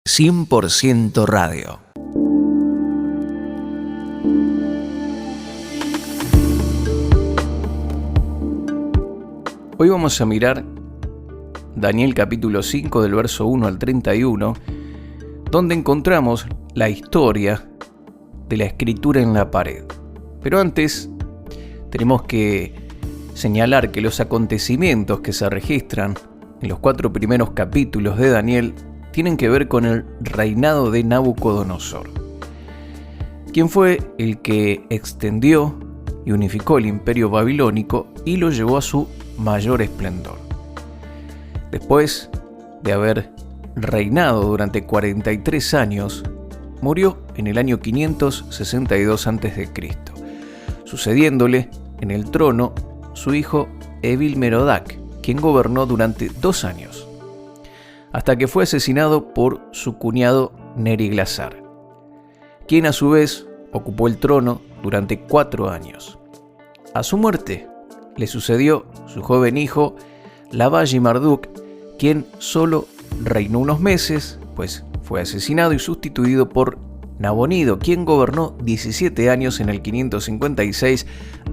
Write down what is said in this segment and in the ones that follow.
100% Radio. Hoy vamos a mirar Daniel capítulo 5 del verso 1 al 31, donde encontramos la historia de la escritura en la pared. Pero antes tenemos que señalar que los acontecimientos que se registran en los 4 primeros capítulos de Daniel tienen que ver con el reinado de Nabucodonosor, quien fue el que extendió y unificó el imperio babilónico y lo llevó a su mayor esplendor. Después de haber reinado durante 43 años, murió en el año 562 a.C., sucediéndole en el trono su hijo Evil-Merodach, quien gobernó durante 2 años, hasta que fue asesinado por su cuñado Neriglissar, quien a su vez ocupó el trono durante 4 años. A su muerte le sucedió su joven hijo Lavalle-Marduk, quien solo reinó unos meses, pues fue asesinado y sustituido por Nabonido, quien gobernó 17 años en el 556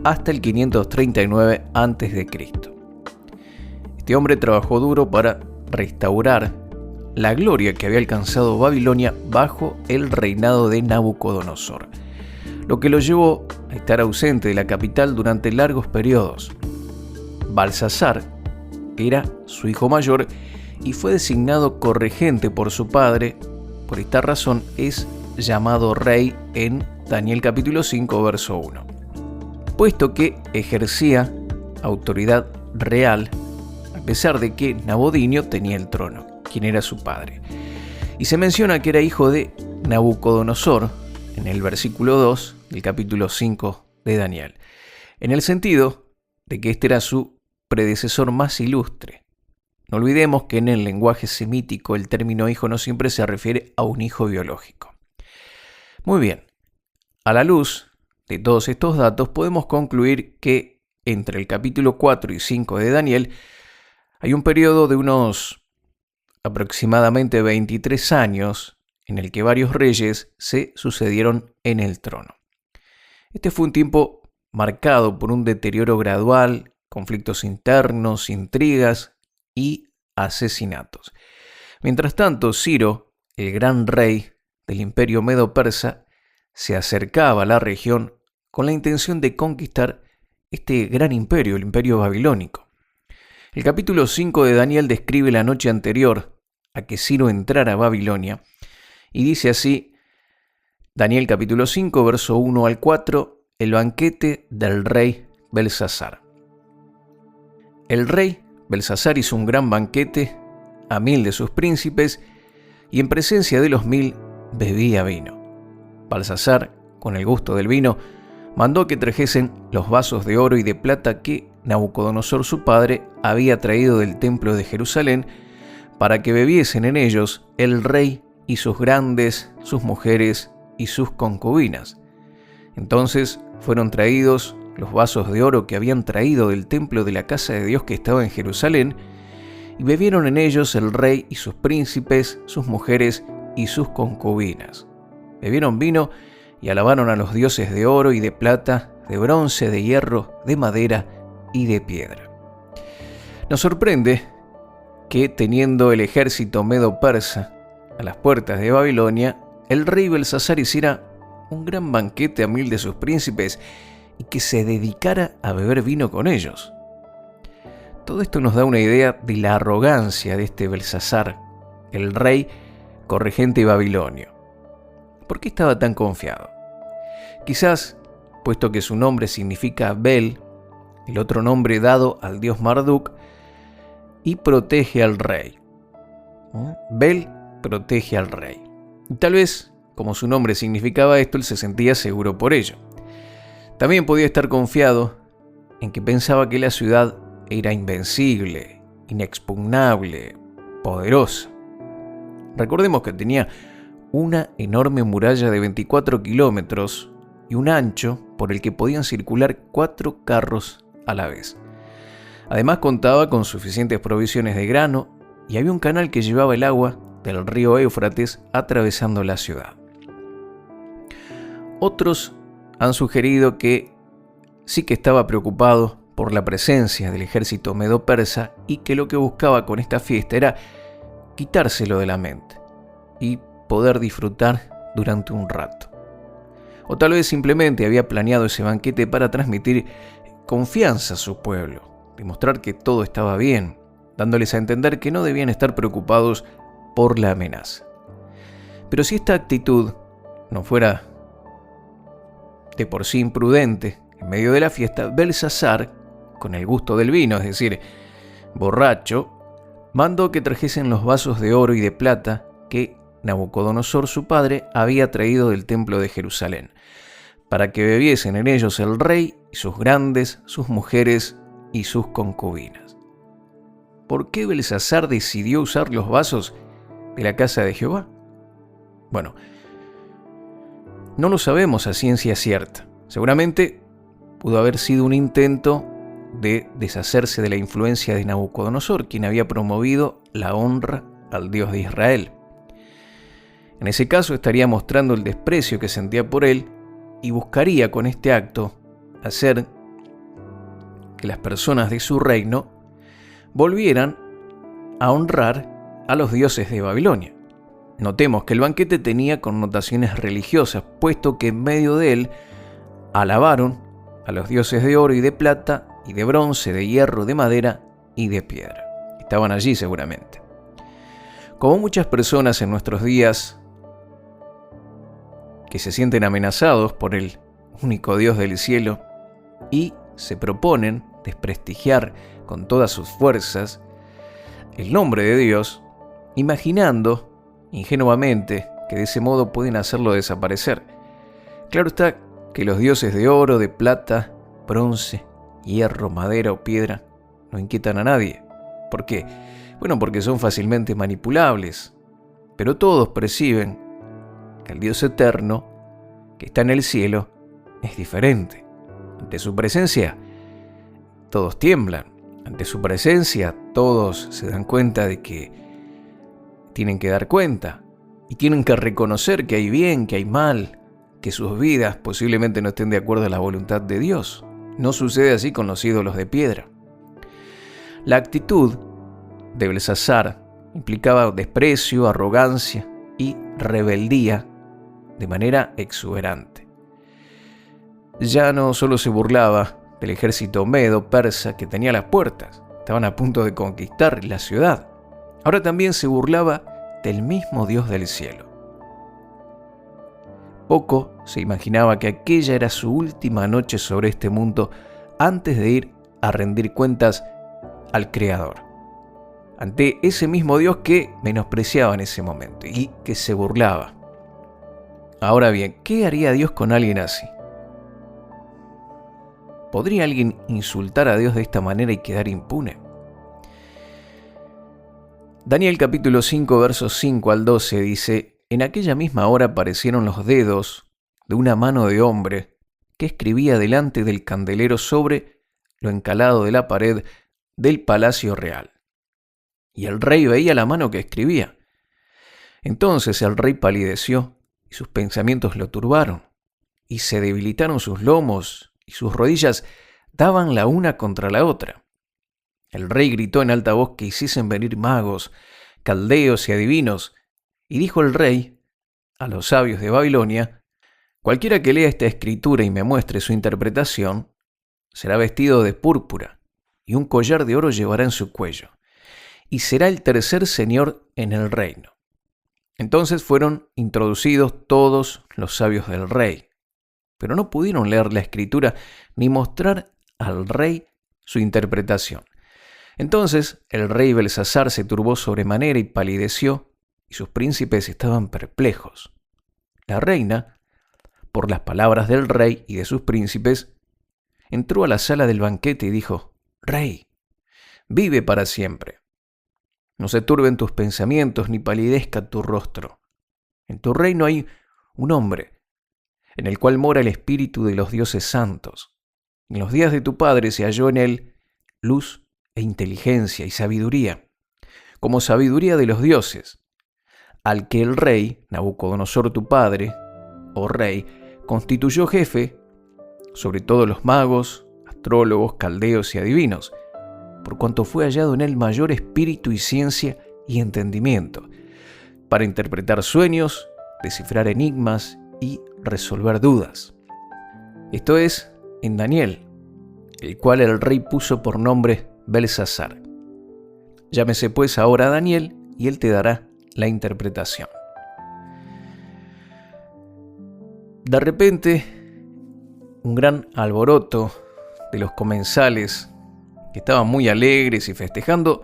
hasta el 539 a.C. Este hombre trabajó duro para restaurar la gloria que había alcanzado Babilonia bajo el reinado de Nabucodonosor, lo que lo llevó a estar ausente de la capital durante largos periodos. Balsasar era su hijo mayor y fue designado corregente por su padre. Por esta razón es llamado rey en Daniel capítulo 5 verso 1, puesto que ejercía autoridad real a pesar de que Nabonido tenía el trono, quien era su padre. Y se menciona que era hijo de Nabucodonosor en el versículo 2 del capítulo 5 de Daniel, en el sentido de que este era su predecesor más ilustre. No olvidemos que en el lenguaje semítico el término hijo no siempre se refiere a un hijo biológico. Muy bien, a la luz de todos estos datos podemos concluir que entre el capítulo 4 y 5 de Daniel hay un periodo de unos aproximadamente 23 años en el que varios reyes se sucedieron en el trono. Este fue un tiempo marcado por un deterioro gradual, conflictos internos, intrigas y asesinatos. Mientras tanto, Ciro, el gran rey del imperio medo-persa, se acercaba a la región con la intención de conquistar este gran imperio, el imperio babilónico. El capítulo 5 de Daniel describe la noche anterior a que Ciro entrara a Babilonia y dice así, Daniel capítulo 5, verso 1 al 4, el banquete del rey Belsasar. El rey Belsasar hizo un gran banquete a 1000 de sus príncipes y en presencia de los 1000 bebía vino. Belsasar, con el gusto del vino, mandó que trajesen los vasos de oro y de plata que Nabucodonosor su padre había traído del templo de Jerusalén para que bebiesen en ellos el rey y sus grandes, sus mujeres y sus concubinas. Entonces fueron traídos los vasos de oro que habían traído del templo de la casa de Dios que estaba en Jerusalén, y bebieron en ellos el rey y sus príncipes, sus mujeres y sus concubinas. Bebieron vino y alabaron a los dioses de oro y de plata, de bronce, de hierro, de madera y de piedra. Nos sorprende que, teniendo el ejército medo-persa a las puertas de Babilonia, el rey Belsasar hiciera un gran banquete a 1000 de sus príncipes y que se dedicara a beber vino con ellos. Todo esto nos da una idea de la arrogancia de este Belsasar, el rey corregente babilonio. ¿Por qué estaba tan confiado? Quizás, puesto que su nombre significa Bel, el otro nombre dado al dios Marduk, y protege al rey. Bel protege al rey. Y tal vez, como su nombre significaba esto, él se sentía seguro por ello. También podía estar confiado en que pensaba que la ciudad era invencible, inexpugnable, poderosa. Recordemos que tenía una enorme muralla de 24 kilómetros y un ancho por el que podían circular 4 carros a la vez. Además contaba con suficientes provisiones de grano y había un canal que llevaba el agua del río Éufrates atravesando la ciudad. Otros han sugerido que sí que estaba preocupado por la presencia del ejército medo-persa y que lo que buscaba con esta fiesta era quitárselo de la mente y poder disfrutar durante un rato. O tal vez simplemente había planeado ese banquete para transmitir confianza a su pueblo, demostrar que todo estaba bien, dándoles a entender que no debían estar preocupados por la amenaza. Pero si esta actitud no fuera de por sí imprudente, en medio de la fiesta, Belsasar, con el gusto del vino, es decir, borracho, mandó que trajesen los vasos de oro y de plata que Nabucodonosor, su padre, había traído del templo de Jerusalén, para que bebiesen en ellos el rey y sus grandes, sus mujeres y sus concubinas. ¿Por qué Belsasar decidió usar los vasos de la casa de Jehová? Bueno, no lo sabemos a ciencia cierta. Seguramente pudo haber sido un intento de deshacerse de la influencia de Nabucodonosor, quien había promovido la honra al Dios de Israel. En ese caso estaría mostrando el desprecio que sentía por él y buscaría con este acto hacer que las personas de su reino volvieran a honrar a los dioses de Babilonia. Notemos que el banquete tenía connotaciones religiosas, puesto que en medio de él alabaron a los dioses de oro y de plata y de bronce, de hierro, de madera y de piedra. Estaban allí seguramente. Como muchas personas en nuestros días que se sienten amenazados por el único Dios del cielo y se proponen desprestigiar con todas sus fuerzas el nombre de Dios, imaginando ingenuamente que de ese modo pueden hacerlo desaparecer. Claro está que los dioses de oro, de plata, bronce, hierro, madera o piedra no inquietan a nadie. ¿Por qué? Bueno, porque son fácilmente manipulables, pero todos perciben que el Dios eterno, que está en el cielo, es diferente. Ante su presencia, todos tiemblan. Ante su presencia, todos se dan cuenta de que tienen que dar cuenta y tienen que reconocer que hay bien, que hay mal, que sus vidas posiblemente no estén de acuerdo a la voluntad de Dios. No sucede así con los ídolos de piedra. La actitud de Belsasar implicaba desprecio, arrogancia y rebeldía de manera exuberante. Ya no solo se burlaba del ejército medo-persa que tenía las puertas, estaban a punto de conquistar la ciudad. Ahora también se burlaba del mismo Dios del cielo. Poco se imaginaba que aquella era su última noche sobre este mundo antes de ir a rendir cuentas al Creador, ante ese mismo Dios que menospreciaba en ese momento y que se burlaba. Ahora bien, ¿qué haría Dios con alguien así? ¿Podría alguien insultar a Dios de esta manera y quedar impune? Daniel capítulo 5, versos 5 al 12 dice: En aquella misma hora aparecieron los dedos de una mano de hombre que escribía delante del candelero sobre lo encalado de la pared del palacio real. Y el rey veía la mano que escribía. Entonces el rey palideció y sus pensamientos lo turbaron, y se debilitaron sus lomos y sus rodillas daban la una contra la otra. El rey gritó en alta voz que hiciesen venir magos, caldeos y adivinos, y dijo el rey a los sabios de Babilonia: cualquiera que lea esta escritura y me muestre su interpretación, será vestido de púrpura, y un collar de oro llevará en su cuello, y será el tercer señor en el reino. Entonces fueron introducidos todos los sabios del rey, pero no pudieron leer la escritura ni mostrar al rey su interpretación. Entonces el rey Belsasar se turbó sobremanera y palideció, y sus príncipes estaban perplejos. La reina, por las palabras del rey y de sus príncipes, entró a la sala del banquete y dijo: Rey, vive para siempre. No se turben tus pensamientos ni palidezca tu rostro. En tu reino hay un hombre, en el cual mora el espíritu de los dioses santos. En los días de tu padre se halló en él luz e inteligencia y sabiduría, como sabiduría de los dioses. al que el rey, Nabucodonosor tu padre, o rey, constituyó jefe sobre todos los magos, astrólogos, caldeos y adivinos, por cuanto fue hallado en él mayor espíritu y ciencia y entendimiento, para interpretar sueños, descifrar enigmas y resolver dudas. Esto es, en Daniel, el cual el rey puso por nombre Belsasar. Llámese pues ahora a Daniel, y él te dará la interpretación. De repente, un gran alboroto de los comensales, que estaban muy alegres y festejando,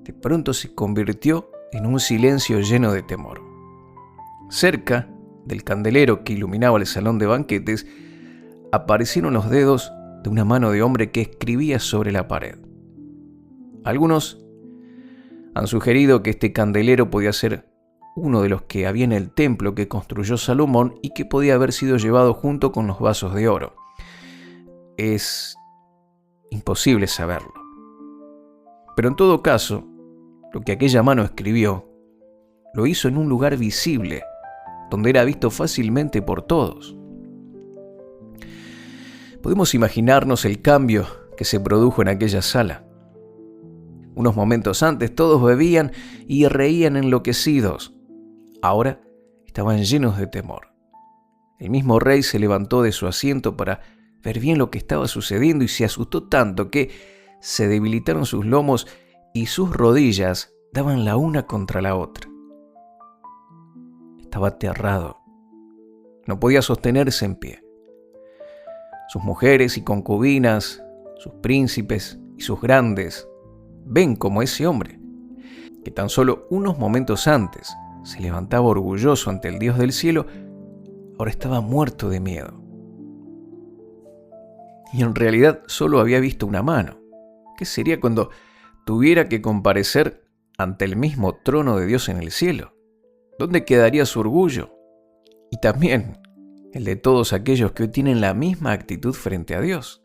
de pronto se convirtió en un silencio lleno de temor. Cerca del candelero que iluminaba el salón de banquetes, aparecieron los dedos de una mano de hombre que escribía sobre la pared. Algunos han sugerido que este candelero podía ser uno de los que había en el templo que construyó Salomón y que podía haber sido llevado junto con los vasos de oro. Es imposible saberlo. Pero en todo caso, lo que aquella mano escribió, lo hizo en un lugar visible, donde era visto fácilmente por todos. Podemos imaginarnos el cambio que se produjo en aquella sala. Unos momentos antes todos bebían y reían enloquecidos. Ahora estaban llenos de temor. El mismo rey se levantó de su asiento para ver bien lo que estaba sucediendo y se asustó tanto que se debilitaron sus lomos y sus rodillas daban la una contra la otra. Estaba aterrado. No podía sostenerse en pie. Sus mujeres y concubinas, sus príncipes y sus grandes, ven como ese hombre, que tan solo unos momentos antes se levantaba orgulloso ante el Dios del cielo, ahora estaba muerto de miedo. Y en realidad solo había visto una mano. ¿Qué sería cuando tuviera que comparecer ante el mismo trono de Dios en el cielo? ¿Dónde quedaría su orgullo? Y también el de todos aquellos que hoy tienen la misma actitud frente a Dios.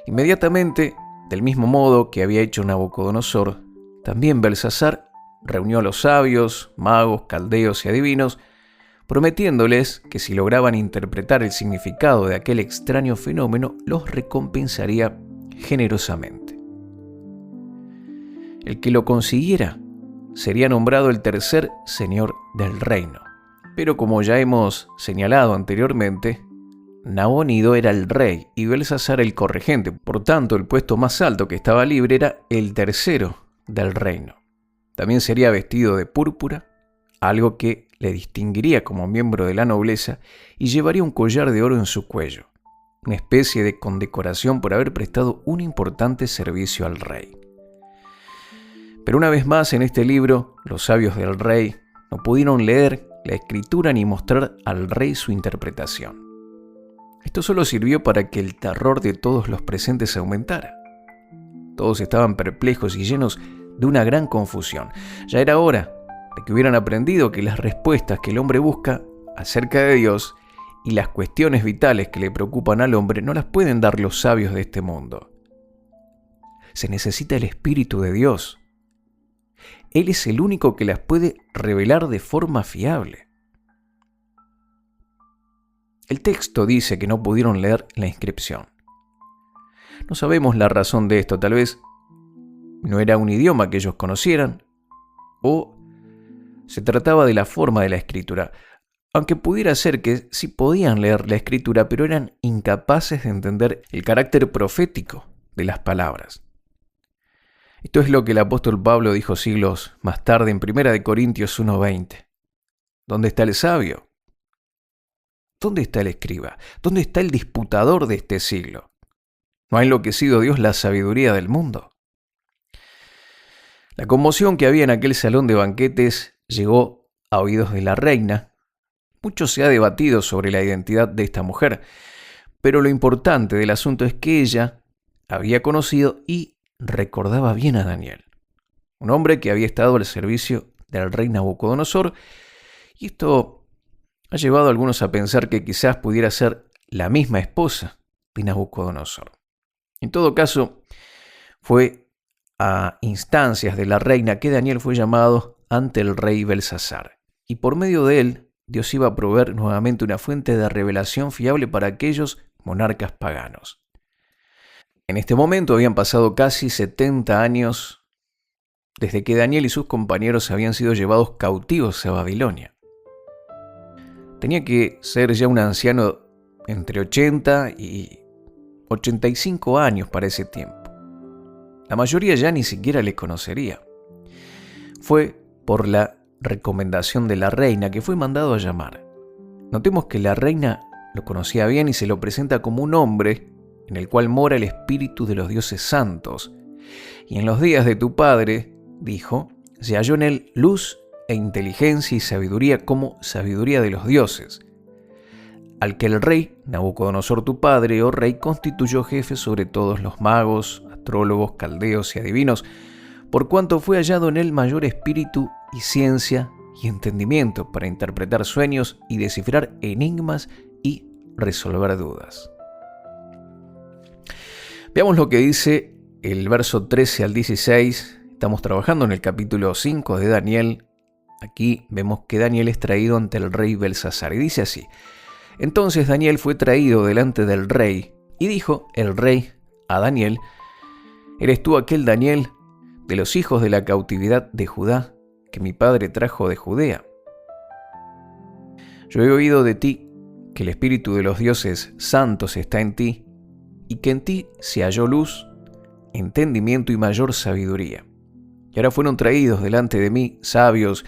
Inmediatamente, del mismo modo que había hecho Nabucodonosor, también Belsasar reunió a los sabios, magos, caldeos y adivinos, prometiéndoles que si lograban interpretar el significado de aquel extraño fenómeno, los recompensaría generosamente. El que lo consiguiera sería nombrado el tercer señor del reino. Pero como ya hemos señalado anteriormente, Nabonido era el rey y Belsasar el corregente. Por tanto, el puesto más alto que estaba libre era el tercero del reino. También sería vestido de púrpura, algo que le distinguiría como miembro de la nobleza, y llevaría un collar de oro en su cuello, una especie de condecoración por haber prestado un importante servicio al rey. Pero una vez más en este libro, los sabios del rey no pudieron leer la escritura ni mostrar al rey su interpretación. Esto solo sirvió para que el terror de todos los presentes aumentara. Todos estaban perplejos y llenos de una gran confusión. Ya era hora de que hubieran aprendido que las respuestas que el hombre busca acerca de Dios y las cuestiones vitales que le preocupan al hombre no las pueden dar los sabios de este mundo. Se necesita el Espíritu de Dios. Él es el único que las puede revelar de forma fiable. El texto dice que no pudieron leer la inscripción. No sabemos la razón de esto, tal vez no era un idioma que ellos conocieran, o se trataba de la forma de la escritura, aunque pudiera ser que sí podían leer la escritura, pero eran incapaces de entender el carácter profético de las palabras. Esto es lo que el apóstol Pablo dijo siglos más tarde en 1 Corintios 1:20. ¿Dónde está el sabio? ¿Dónde está el escriba? ¿Dónde está el disputador de este siglo? ¿No ha enloquecido Dios la sabiduría del mundo? La conmoción que había en aquel salón de banquetes llegó a oídos de la reina. Mucho se ha debatido sobre la identidad de esta mujer, pero lo importante del asunto es que ella había conocido y recordaba bien a Daniel, un hombre que había estado al servicio del rey Nabucodonosor, y esto ha llevado a algunos a pensar que quizás pudiera ser la misma esposa de Nabucodonosor. En todo caso, fue a instancias de la reina que Daniel fue llamado ante el rey Belsasar, y por medio de él Dios iba a proveer nuevamente una fuente de revelación fiable para aquellos monarcas paganos. En este momento habían pasado casi 70 años desde que Daniel y sus compañeros habían sido llevados cautivos a Babilonia. Tenía que ser ya un anciano entre 80 y 85 años para ese tiempo. La mayoría ya ni siquiera le conocería. Fue por la recomendación de la reina que fue mandado a llamar. Notemos que la reina lo conocía bien y se lo presenta como un hombre en el cual mora el espíritu de los dioses santos. Y en los días de tu padre, dijo, se halló en él luz e inteligencia y sabiduría como sabiduría de los dioses, al que el rey Nabucodonosor tu padre, oh rey, constituyó jefe sobre todos los magos, astrólogos, caldeos y adivinos, por cuanto fue hallado en él mayor espíritu y ciencia y entendimiento para interpretar sueños y descifrar enigmas y resolver dudas. Veamos lo que dice el verso 13 al 16. Estamos trabajando en el capítulo 5 de Daniel. Aquí vemos que Daniel es traído ante el rey Belsasar y dice así: Entonces Daniel fue traído delante del rey y dijo el rey a Daniel: ¿Eres tú aquel Daniel de los hijos de la cautividad de Judá que mi padre trajo de Judea? Yo he oído de ti que el espíritu de los dioses santos está en ti y que en ti se halló luz, entendimiento y mayor sabiduría. Y ahora fueron traídos delante de mí sabios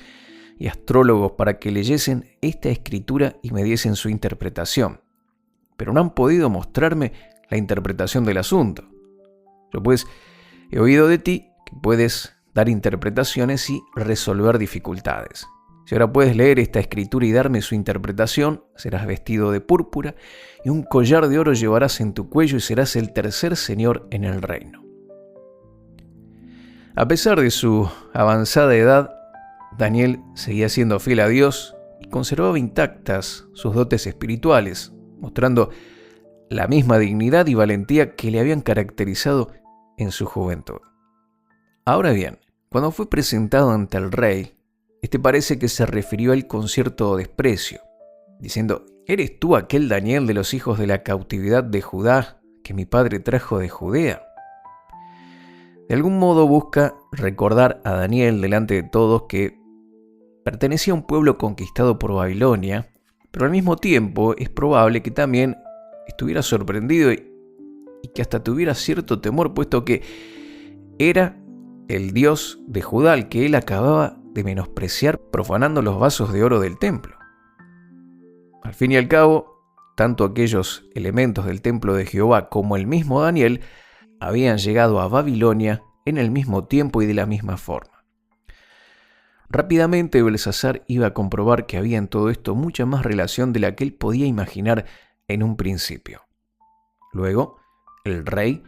y astrólogos para que leyesen esta escritura y me diesen su interpretación, pero no han podido mostrarme la interpretación del asunto. Yo pues he oído de ti que puedes dar interpretaciones y resolver dificultades. Si ahora puedes leer esta escritura y darme su interpretación, serás vestido de púrpura y un collar de oro llevarás en tu cuello y serás el tercer señor en el reino. A pesar de su avanzada edad, Daniel seguía siendo fiel a Dios y conservaba intactas sus dotes espirituales, mostrando la misma dignidad y valentía que le habían caracterizado en su juventud. Ahora bien, cuando fue presentado ante el rey, este parece que se refirió a él con cierto desprecio, diciendo: ¿Eres tú aquel Daniel de los hijos de la cautividad de Judá que mi padre trajo de Judea? De algún modo busca recordar a Daniel delante de todos que pertenecía a un pueblo conquistado por Babilonia, pero al mismo tiempo es probable que también estuviera sorprendido y que hasta tuviera cierto temor, puesto que era el Dios de Judá al que él acababa de menospreciar profanando los vasos de oro del templo. Al fin y al cabo, tanto aquellos elementos del templo de Jehová como el mismo Daniel habían llegado a Babilonia en el mismo tiempo y de la misma forma. Rápidamente Belsasar iba a comprobar que había en todo esto mucha más relación de la que él podía imaginar en un principio. Luego, el rey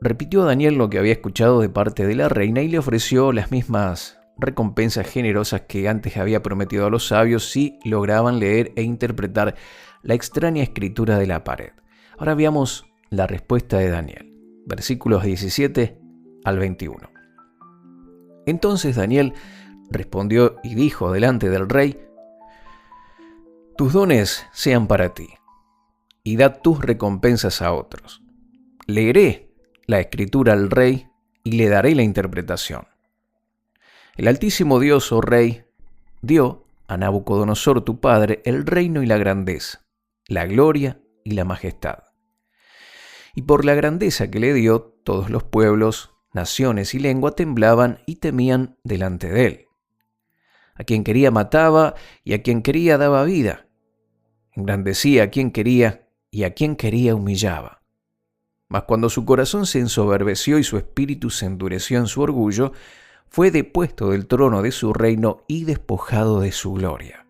repitió a Daniel lo que había escuchado de parte de la reina y le ofreció las mismas recompensas generosas que antes había prometido a los sabios si lograban leer e interpretar la extraña escritura de la pared. Ahora veamos la respuesta de Daniel, versículos 17 al 21. Entonces Daniel respondió y dijo delante del rey: Tus dones sean para ti, y da tus recompensas a otros. Leeré la escritura al rey y le daré la interpretación. El Altísimo Dios, oh rey, dio a Nabucodonosor tu padre el reino y la grandeza, la gloria y la majestad. Y por la grandeza que le dio, todos los pueblos, naciones y lengua temblaban y temían delante de él. A quien quería mataba y a quien quería daba vida. Engrandecía a quien quería y a quien quería humillaba. Mas cuando su corazón se ensoberbeció y su espíritu se endureció en su orgullo, fue depuesto del trono de su reino y despojado de su gloria.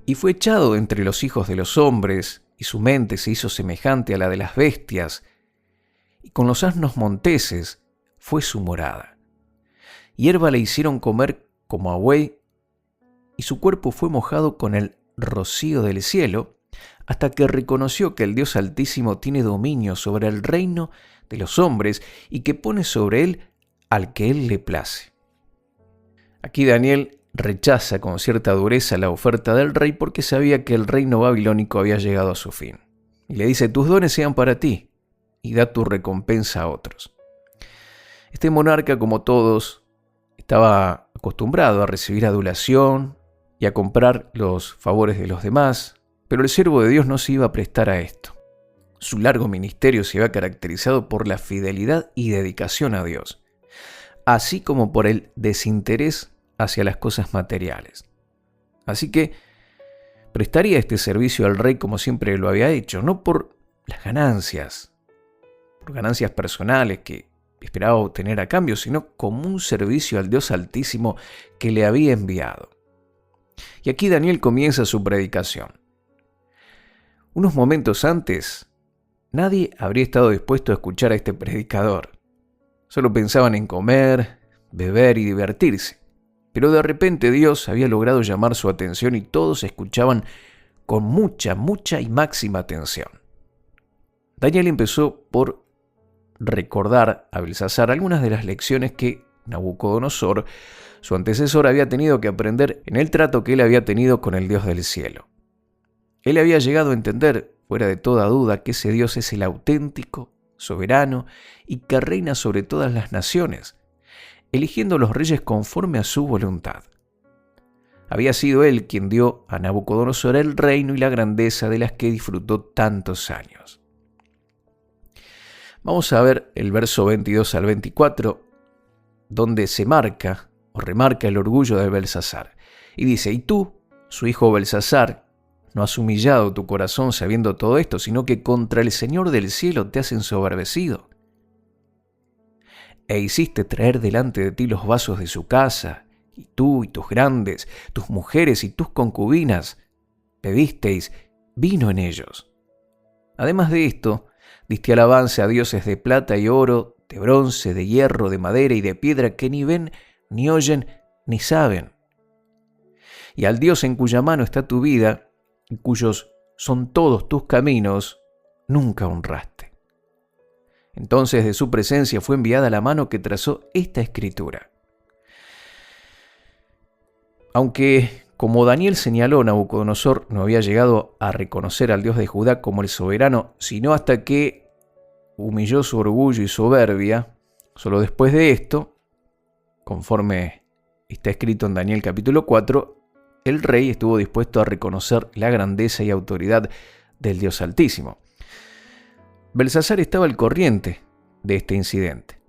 Y fue echado entre los hijos de los hombres, y su mente se hizo semejante a la de las bestias, y con los asnos monteses fue su morada. Hierba le hicieron comer como a buey, y su cuerpo fue mojado con el rocío del cielo, hasta que reconoció que el Dios Altísimo tiene dominio sobre el reino de los hombres y que pone sobre él al que él le place. Aquí Daniel rechaza con cierta dureza la oferta del rey porque sabía que el reino babilónico había llegado a su fin. Y le dice: tus dones sean para ti y da tu recompensa a otros. Este monarca, como todos, estaba acostumbrado a recibir adulación y a comprar los favores de los demás, pero el siervo de Dios no se iba a prestar a esto. Su largo ministerio se había caracterizado por la fidelidad y dedicación a Dios, así como por el desinterés hacia las cosas materiales. Así que prestaría este servicio al rey como siempre lo había hecho, no por las ganancias, por ganancias personales que esperaba obtener a cambio, sino como un servicio al Dios Altísimo que le había enviado. Y aquí Daniel comienza su predicación. Unos momentos antes, nadie habría estado dispuesto a escuchar a este predicador. Solo pensaban en comer, beber y divertirse. Pero de repente Dios había logrado llamar su atención y todos escuchaban con mucha y máxima atención. Daniel empezó por recordar a Belsasar algunas de las lecciones que Nabucodonosor, su antecesor, había tenido que aprender en el trato que él había tenido con el Dios del cielo. Él había llegado a entender, fuera de toda duda, que ese Dios es el auténtico, soberano y que reina sobre todas las naciones, eligiendo los reyes conforme a su voluntad. Había sido él quien dio a Nabucodonosor el reino y la grandeza de las que disfrutó tantos años. Vamos a ver el verso 22 al 24, donde se marca o remarca el orgullo de Belsasar. Y dice: y tú, su hijo Belsasar, no has humillado tu corazón sabiendo todo esto, sino que contra el Señor del cielo te has ensoberbecido. E hiciste traer delante de ti los vasos de su casa, y tú y tus grandes, tus mujeres y tus concubinas, bebisteis vino en ellos. Además de esto, diste alabanza a dioses de plata y oro, de bronce, de hierro, de madera y de piedra, que ni ven, ni oyen, ni saben. Y al Dios en cuya mano está tu vida, y cuyos son todos tus caminos, nunca honraste. Entonces de su presencia fue enviada la mano que trazó esta escritura. Aunque, como Daniel señaló, Nabucodonosor no había llegado a reconocer al Dios de Judá como el soberano, sino hasta que humilló su orgullo y soberbia. Solo después de esto, conforme está escrito en Daniel capítulo 4, el rey estuvo dispuesto a reconocer la grandeza y autoridad del Dios Altísimo. Belsasar estaba al corriente de este incidente.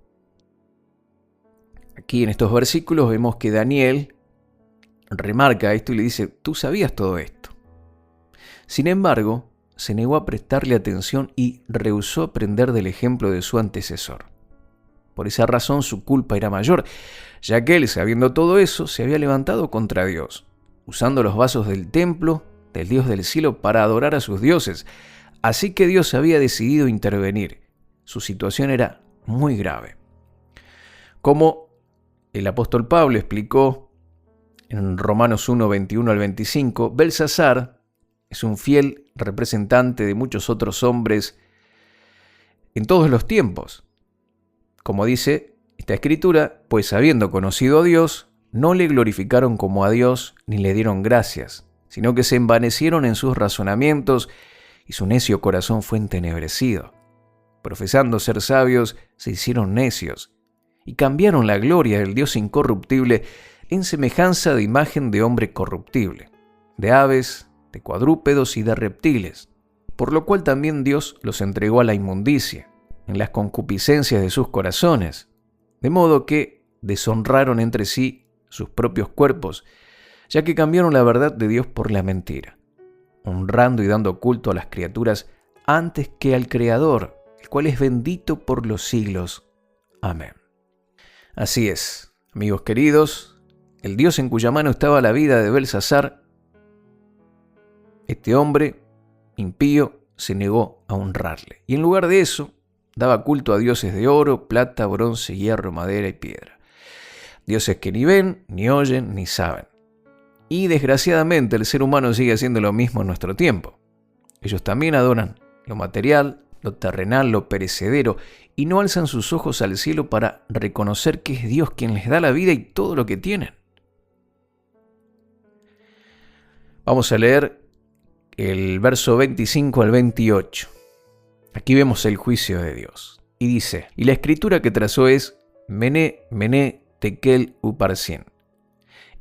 Aquí en estos versículos vemos que Daniel remarca esto y le dice: tú sabías todo esto. Sin embargo, se negó a prestarle atención y rehusó aprender del ejemplo de su antecesor. Por esa razón su culpa era mayor, ya que él, sabiendo todo eso, se había levantado contra Dios, usando los vasos del templo del Dios del cielo para adorar a sus dioses. Así que Dios había decidido intervenir. Su situación era muy grave. Como el apóstol Pablo explicó en Romanos 1, 21 al 25, Belsasar es un fiel representante de muchos otros hombres en todos los tiempos. Como dice esta escritura, pues habiendo conocido a Dios, no le glorificaron como a Dios ni le dieron gracias, sino que se envanecieron en sus razonamientos y su necio corazón fue entenebrecido. Profesando ser sabios, se hicieron necios y cambiaron la gloria del Dios incorruptible en semejanza de imagen de hombre corruptible, de aves, de cuadrúpedos y de reptiles, por lo cual también Dios los entregó a la inmundicia, en las concupiscencias de sus corazones, de modo que deshonraron entre sí sus propios cuerpos, ya que cambiaron la verdad de Dios por la mentira, honrando y dando culto a las criaturas antes que al Creador, el cual es bendito por los siglos. Amén. Así es, amigos queridos, el Dios en cuya mano estaba la vida de Belsasar, este hombre impío se negó a honrarle, y en lugar de eso, daba culto a dioses de oro, plata, bronce, hierro, madera y piedra. Dioses que ni ven, ni oyen, ni saben. Y desgraciadamente el ser humano sigue haciendo lo mismo en nuestro tiempo. Ellos también adoran lo material, lo terrenal, lo perecedero, y no alzan sus ojos al cielo para reconocer que es Dios quien les da la vida y todo lo que tienen. Vamos a leer el verso 25 al 28. Aquí vemos el juicio de Dios. Y dice, y la escritura que trazó es Mené, Mené, Tekel, Uparsin.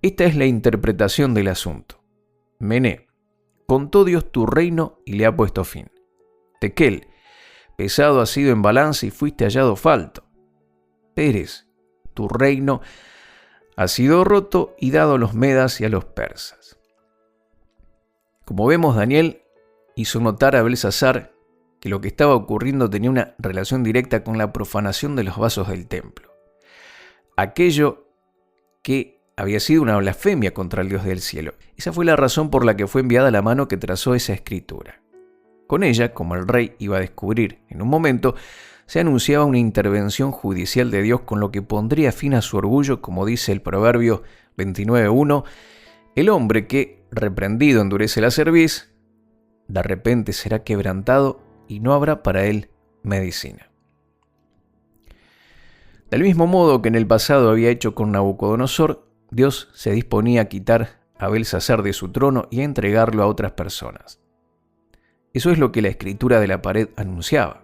Esta es la interpretación del asunto. Mené, contó Dios tu reino y le ha puesto fin. Tekel, pesado has sido en balanza y fuiste hallado falto. Peres, tu reino ha sido roto y dado a los medas y a los persas. Como vemos, Daniel hizo notar a Belsasar que lo que estaba ocurriendo tenía una relación directa con la profanación de los vasos del templo. Aquello que había sido una blasfemia contra el Dios del cielo. Esa fue la razón por la que fue enviada la mano que trazó esa escritura. Con ella, como el rey iba a descubrir en un momento, se anunciaba una intervención judicial de Dios con lo que pondría fin a su orgullo, como dice el Proverbio 29:1, el hombre que, reprendido, endurece la cerviz, de repente será quebrantado y no habrá para él medicina. Del mismo modo que en el pasado había hecho con Nabucodonosor, Dios se disponía a quitar a Belsasar de su trono y a entregarlo a otras personas. Eso es lo que la escritura de la pared anunciaba.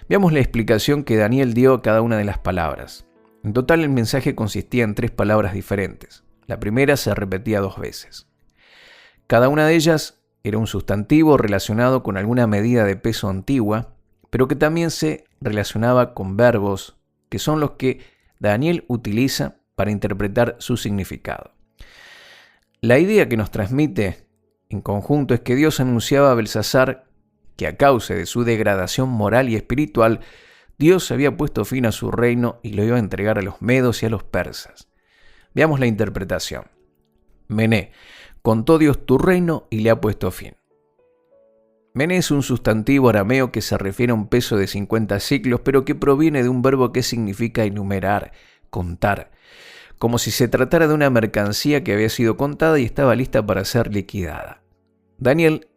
Veamos la explicación que Daniel dio a cada una de las palabras. En total, el mensaje consistía en 3 palabras diferentes. La primera se repetía 2 veces. Cada una de ellas era un sustantivo relacionado con alguna medida de peso antigua, pero que también se relacionaba con verbos, que son los que Daniel utiliza para interpretar su significado. La idea que nos transmite en conjunto es que Dios anunciaba a Belsasar que a causa de su degradación moral y espiritual, Dios había puesto fin a su reino y lo iba a entregar a los medos y a los persas. Veamos la interpretación. Mené, contó Dios tu reino y le ha puesto fin. Mené es un sustantivo arameo que se refiere a un peso de 50 siclos, pero que proviene de un verbo que significa enumerar, contar, como si se tratara de una mercancía que había sido contada y estaba lista para ser liquidada. Daniel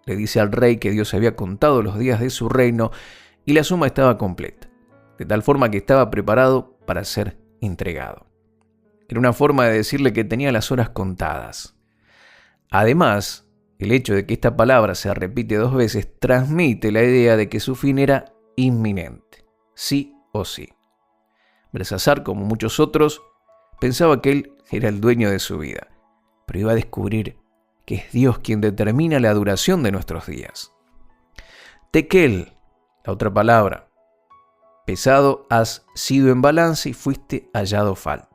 le dice al rey que Dios había contado los días de su reino y la suma estaba completa, de tal forma que estaba preparado para ser entregado. Era una forma de decirle que tenía las horas contadas. Además, el hecho de que esta palabra se repite 2 veces transmite la idea de que su fin era inminente, sí o sí. Belsasar, como muchos otros, pensaba que él era el dueño de su vida, pero iba a descubrir que es Dios quien determina la duración de nuestros días. Tekel, la otra palabra, pesado has sido en balanza y fuiste hallado falto.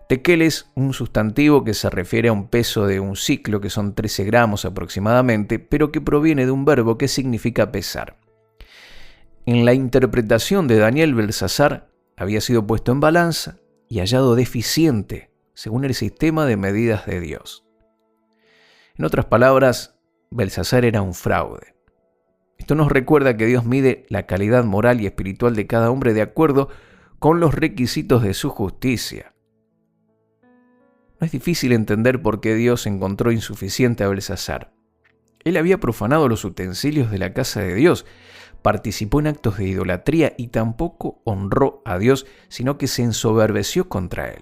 Tekel es un sustantivo que se refiere a un peso de un ciclo, que son 13 gramos aproximadamente, pero que proviene de un verbo que significa pesar. En la interpretación de Daniel, Belsasar había sido puesto en balanza y hallado deficiente según el sistema de medidas de Dios. En otras palabras, Belsasar era un fraude. Esto nos recuerda que Dios mide la calidad moral y espiritual de cada hombre de acuerdo con los requisitos de su justicia. No es difícil entender por qué Dios encontró insuficiente a Belsasar. Él había profanado los utensilios de la casa de Dios, participó en actos de idolatría y tampoco honró a Dios, sino que se ensoberbeció contra él.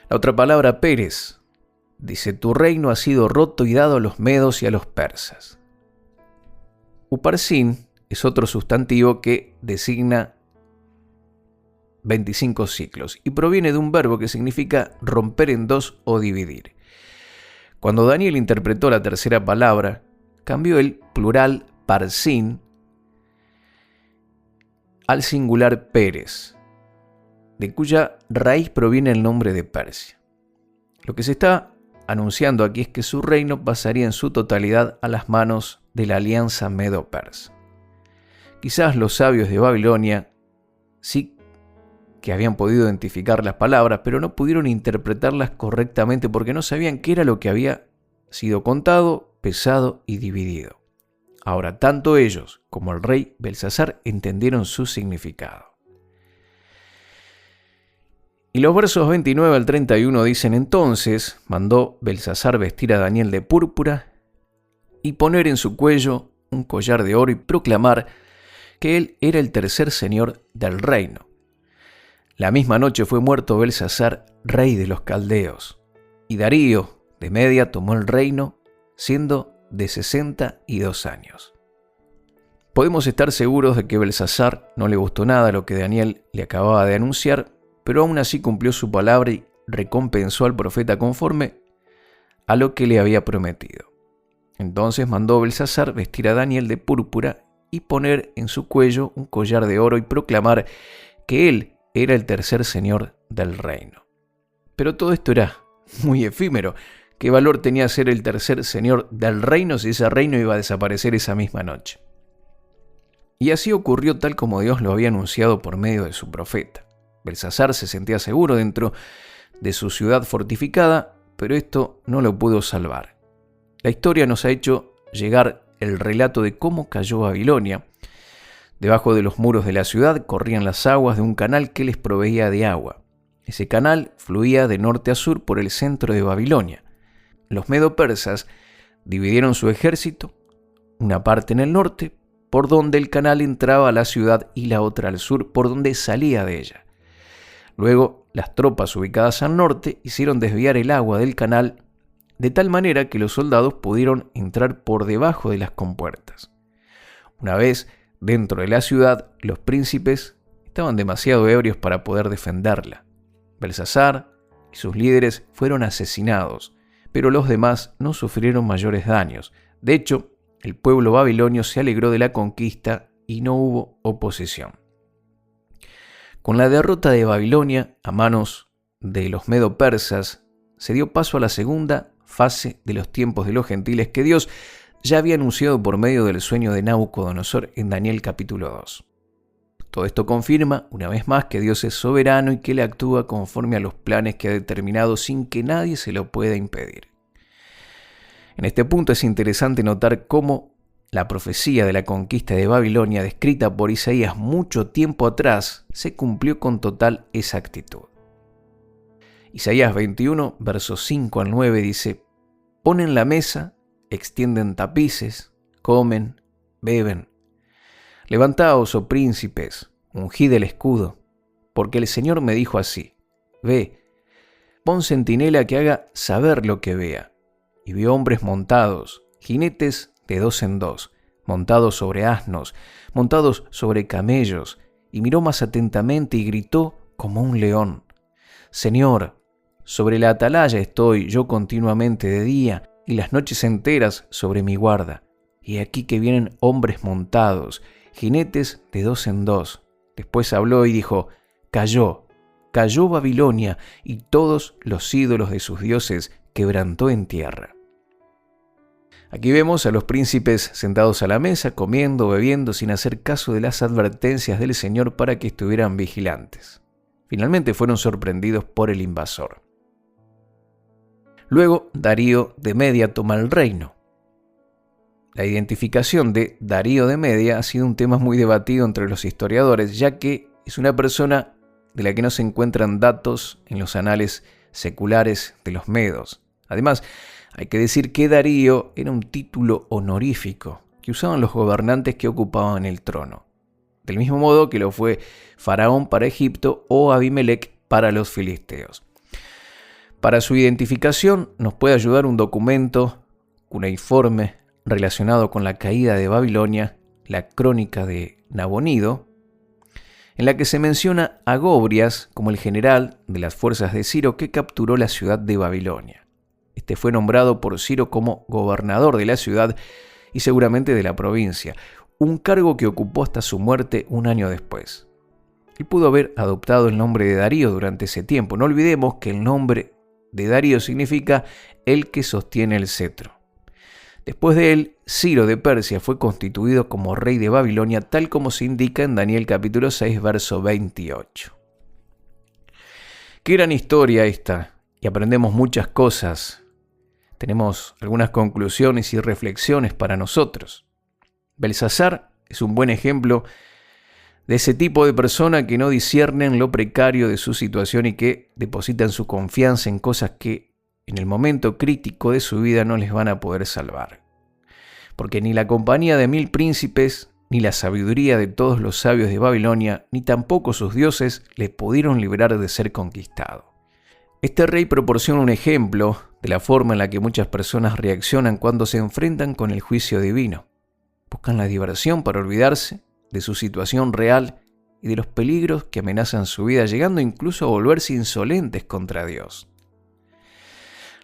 La otra palabra, Peres, dice, tu reino ha sido roto y dado a los medos y a los persas. Uparsin es otro sustantivo que designa 25 ciclos y proviene de un verbo que significa romper en 2 o dividir. Cuando Daniel interpretó la tercera palabra, cambió el plural parsin al singular Peres, de cuya raíz proviene el nombre de Persia. Lo que se está anunciando aquí es que su reino pasaría en su totalidad a las manos de la alianza medo-persa. Quizás los sabios de Babilonia sí que habían podido identificar las palabras, pero no pudieron interpretarlas correctamente porque no sabían qué era lo que había sido contado, pesado y dividido. Ahora, tanto ellos como el rey Belsasar entendieron su significado. Y los versos 29 al 31 dicen: entonces mandó Belsasar vestir a Daniel de púrpura y poner en su cuello un collar de oro y proclamar que él era el tercer señor del reino. La misma noche fue muerto Belsasar, rey de los caldeos, y Darío, de Media tomó el reino siendo de 62 años. Podemos estar seguros de que Belsasar no le gustó nada lo que Daniel le acababa de anunciar, pero aún así cumplió su palabra y recompensó al profeta conforme a lo que le había prometido. Entonces mandó Belsasar vestir a Daniel de púrpura y poner en su cuello un collar de oro y proclamar que él era el tercer señor del reino. Pero todo esto era muy efímero. ¿Qué valor tenía ser el tercer señor del reino si ese reino iba a desaparecer esa misma noche? Y así ocurrió tal como Dios lo había anunciado por medio de su profeta. Belsasar se sentía seguro dentro de su ciudad fortificada, pero esto no lo pudo salvar. La historia nos ha hecho llegar el relato de cómo cayó Babilonia. Debajo de los muros de la ciudad corrían las aguas de un canal que les proveía de agua. Ese canal fluía de norte a sur por el centro de Babilonia. Los medo-persas dividieron su ejército, una parte en el norte, por donde el canal entraba a la ciudad, y la otra al sur, por donde salía de ella. Luego, las tropas ubicadas al norte hicieron desviar el agua del canal de tal manera que los soldados pudieron entrar por debajo de las compuertas. Una vez dentro de la ciudad, los príncipes estaban demasiado ebrios para poder defenderla. Belsasar y sus líderes fueron asesinados, pero los demás no sufrieron mayores daños. De hecho, el pueblo babilonio se alegró de la conquista y no hubo oposición. Con la derrota de Babilonia a manos de los medo-persas, se dio paso a la segunda fase de los tiempos de los gentiles que Dios ya había anunciado por medio del sueño de Nabucodonosor en Daniel capítulo 2. Todo esto confirma, una vez más, que Dios es soberano y que Él actúa conforme a los planes que ha determinado sin que nadie se lo pueda impedir. En este punto es interesante notar cómo la profecía de la conquista de Babilonia, descrita por Isaías mucho tiempo atrás, se cumplió con total exactitud. Isaías 21, versos 5 al 9 dice: «Ponen la mesa, extienden tapices, comen, beben. Levantaos, oh príncipes, ungid el escudo, porque el Señor me dijo así: Ve, pon centinela que haga saber lo que vea. Y vio hombres montados, jinetes de 2 en 2, montados sobre asnos, montados sobre camellos, y miró más atentamente y gritó como un león: Señor, sobre la atalaya estoy yo continuamente de día, y las noches enteras sobre mi guarda. Y aquí que vienen hombres montados, jinetes de 2 en 2. Después habló y dijo: Cayó Babilonia, y todos los ídolos de sus dioses quebrantó en tierra. Aquí vemos a los príncipes sentados a la mesa, comiendo, bebiendo, sin hacer caso de las advertencias del Señor para que estuvieran vigilantes. Finalmente fueron sorprendidos por el invasor. Luego, Darío de Media toma el reino. La identificación de Darío de Media ha sido un tema muy debatido entre los historiadores, ya que es una persona de la que no se encuentran datos en los anales seculares de los medos. Además, hay que decir que Darío era un título honorífico que usaban los gobernantes que ocupaban el trono, del mismo modo que lo fue Faraón para Egipto o Abimelech para los filisteos. Para su identificación nos puede ayudar un documento cuneiforme relacionado con la caída de Babilonia, la Crónica de Nabonido, en la que se menciona a Gobrias como el general de las fuerzas de Ciro que capturó la ciudad de Babilonia. Este fue nombrado por Ciro como gobernador de la ciudad y seguramente de la provincia, un cargo que ocupó hasta su muerte un año después. Él pudo haber adoptado el nombre de Darío durante ese tiempo. No olvidemos que el nombre de Darío significa el que sostiene el cetro. Después de él, Ciro de Persia fue constituido como rey de Babilonia, tal como se indica en Daniel capítulo 6, verso 28. Qué gran historia esta, y aprendemos muchas cosas. Tenemos algunas conclusiones y reflexiones para nosotros. Belsasar es un buen ejemplo de ese tipo de persona que no disciernen lo precario de su situación y que depositan su confianza en cosas que en el momento crítico de su vida no les van a poder salvar. Porque ni la compañía de 1000 príncipes, ni la sabiduría de todos los sabios de Babilonia, ni tampoco sus dioses le pudieron librar de ser conquistado. Este rey proporciona un ejemplo de la forma en la que muchas personas reaccionan cuando se enfrentan con el juicio divino. Buscan la diversión para olvidarse de su situación real y de los peligros que amenazan su vida, llegando incluso a volverse insolentes contra Dios.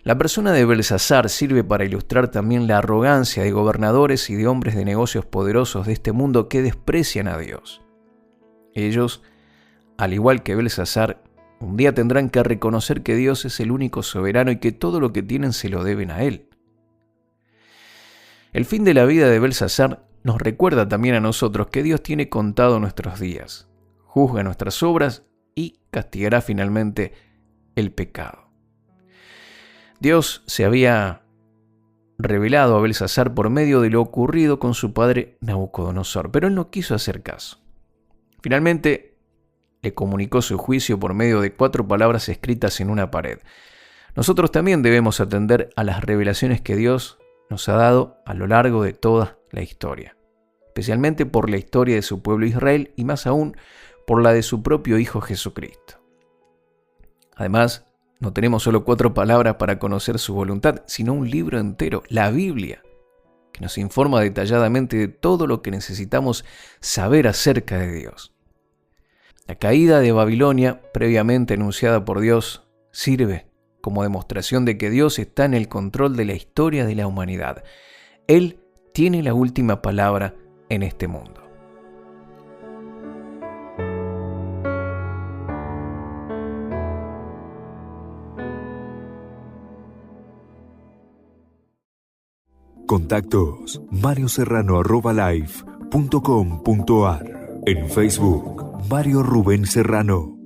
La persona de Belsasar sirve para ilustrar también la arrogancia de gobernadores y de hombres de negocios poderosos de este mundo que desprecian a Dios. Ellos, al igual que Belsasar, un día tendrán que reconocer que Dios es el único soberano y que todo lo que tienen se lo deben a Él. El fin de la vida de Belsasar nos recuerda también a nosotros que Dios tiene contado nuestros días, juzga nuestras obras y castigará finalmente el pecado. Dios se había revelado a Belsasar por medio de lo ocurrido con su padre Nabucodonosor, pero él no quiso hacer caso. Finalmente, le comunicó su juicio por medio de 4 palabras escritas en una pared. Nosotros también debemos atender a las revelaciones que Dios nos ha dado a lo largo de toda la historia, especialmente por la historia de su pueblo Israel y más aún por la de su propio Hijo Jesucristo. Además, no tenemos solo 4 palabras para conocer su voluntad, sino un libro entero, la Biblia, que nos informa detalladamente de todo lo que necesitamos saber acerca de Dios. La caída de Babilonia, previamente anunciada por Dios, sirve como demostración de que Dios está en el control de la historia de la humanidad. Él tiene la última palabra en este mundo. Contactos marioserrano@live.com.ar. En Facebook, Mario Rubén Serrano.